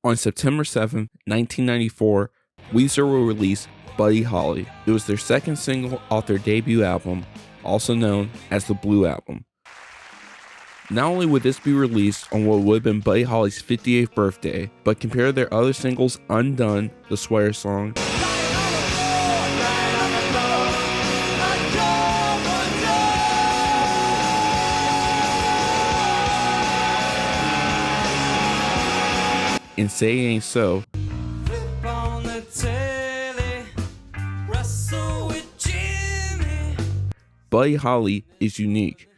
On September 7, 1994, Weezer will release Buddy Holly. It was their second single off their debut album, also known as the Blue Album. Not only would this be released on what would have been Buddy Holly's 58th birthday, but compared to their other singles Undone, the swear song, and Say It Ain't So, Buddy Holly is unique.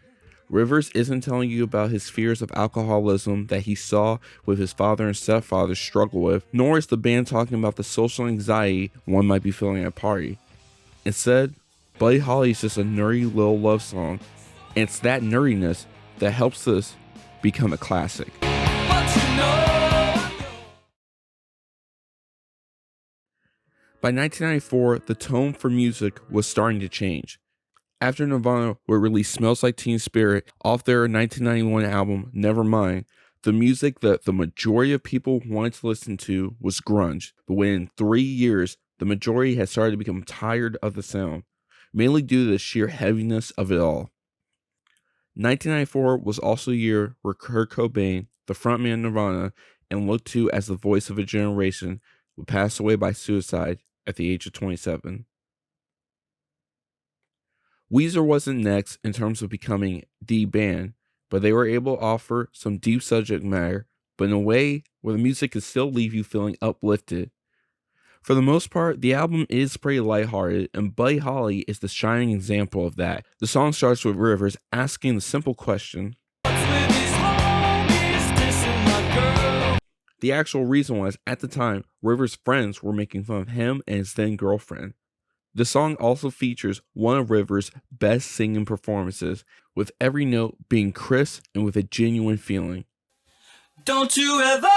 Rivers isn't telling you about his fears of alcoholism that he saw with his father and stepfather struggle with, nor is the band talking about the social anxiety one might be feeling at a party. Instead, Buddy Holly is just a nerdy little love song, and it's that nerdiness that helps this become a classic. By 1994, the tone for music was starting to change. After Nirvana would release Smells Like Teen Spirit off their 1991 album Nevermind, the music that the majority of people wanted to listen to was grunge. But within 3 years, the majority had started to become tired of the sound, mainly due to the sheer heaviness of it all. 1994 was also a year where Kurt Cobain, the frontman of Nirvana and looked to as the voice of a generation, would pass away by suicide at the age of 27. Weezer wasn't next in terms of becoming the band, but they were able to offer some deep subject matter, but in a way where the music could still leave you feeling uplifted. For the most part, the album is pretty lighthearted, and Buddy Holly is the shining example of that. The song starts with Rivers asking the simple question. The actual reason was, at the time, Rivers' friends were making fun of him and his then girlfriend. The song also features one of Rivers' best singing performances, with every note being crisp and with a genuine feeling. Don't you ever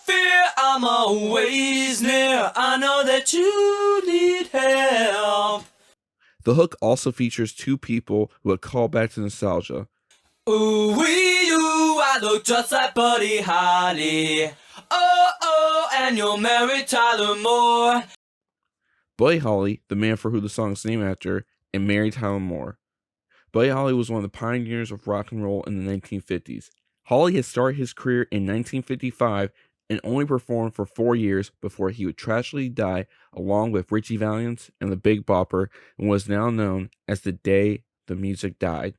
fear, I'm always near. I know that you need help. The hook also features two people who would call back to nostalgia. Ooh, I look just like Buddy Holly. Oh, and you'll marry Tyler Moore. Buddy Holly, the man for who the song is named after, and Mary Tyler Moore. Buddy Holly was one of the pioneers of rock and roll in the 1950s. Holly had started his career in 1955 and only performed for 4 years before he would tragically die along with Richie Valens and the Big Bopper, and was now known as the day the music died.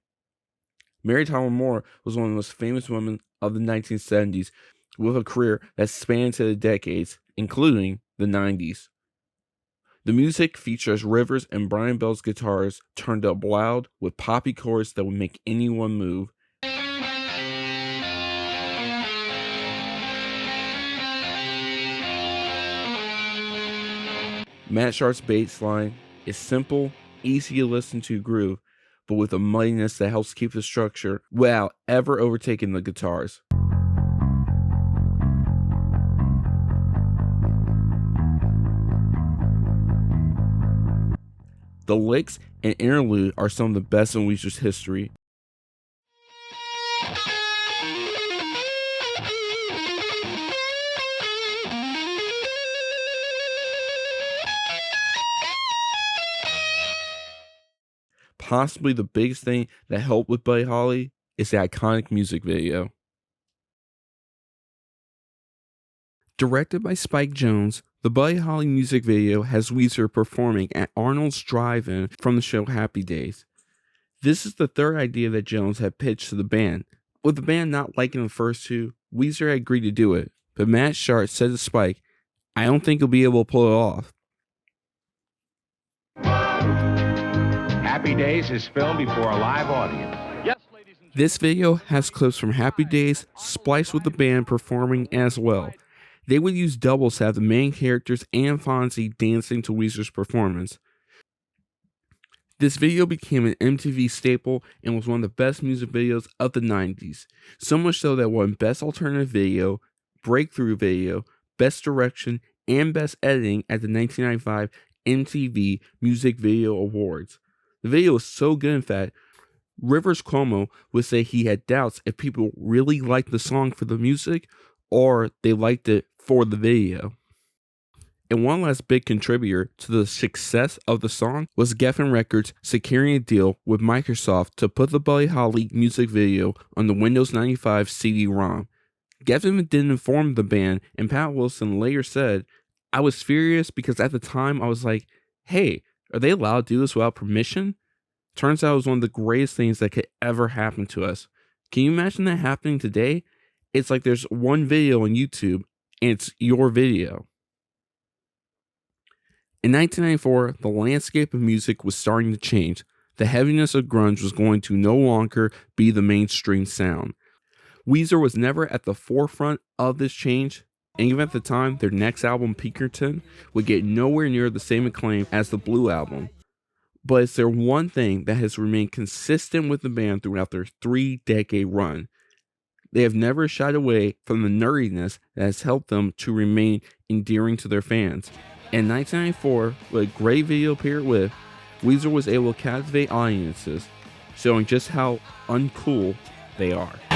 Mary Tyler Moore was one of the most famous women of the 1970s, with a career that spanned into the decades, including the 90s. The music features Rivers and Brian Bell's guitars turned up loud with poppy chords that would make anyone move. Matt Sharp's bass line is simple, easy to listen to groove, but with a mightiness that helps keep the structure without ever overtaking the guitars. The licks and interlude are some of the best in Weezer's history. Possibly the biggest thing that helped with Buddy Holly is the iconic music video. Directed by Spike Jonze, the Buddy Holly music video has Weezer performing at Arnold's Drive-In from the show Happy Days. This is the third idea that Jonze had pitched to the band. With the band not liking the first two, Weezer had agreed to do it, but Matt Sharp said to Spike, "I don't think you'll be able to pull it off." Happy Days is filmed before a live audience. Yes, ladies and gentlemen. This video has clips from Happy Days spliced with the band performing as well. They would use doubles to have the main characters and Fonzie dancing to Weezer's performance. This video became an MTV staple and was one of the best music videos of the 90s. So much so that won Best Alternative Video, Breakthrough Video, Best Direction, and Best Editing at the 1995 MTV Music Video Awards. The video was so good, in fact, Rivers Cuomo would say he had doubts if people really liked the song for the music or they liked it for the video. And one last big contributor to the success of the song was Geffen Records securing a deal with Microsoft to put the Buddy Holly music video on the Windows 95 CD-ROM. Geffen didn't inform the band, and Pat Wilson later said, "I was furious because at the time I was like, hey, are they allowed to do this without permission?" Turns out it was one of the greatest things that could ever happen to us. Can you imagine that happening today? It's like there's one video on YouTube, and it's your video. In 1994, the landscape of music was starting to change. The heaviness of grunge was going to no longer be the mainstream sound. Weezer was never at the forefront of this change, and even at the time, their next album, Pinkerton, would get nowhere near the same acclaim as the Blue Album. But it's their one thing that has remained consistent with the band throughout their 3-decade run. They have never shied away from the nerdiness that has helped them to remain endearing to their fans. In 1994, with a great video paired with, Weezer was able to captivate audiences, showing just how uncool they are.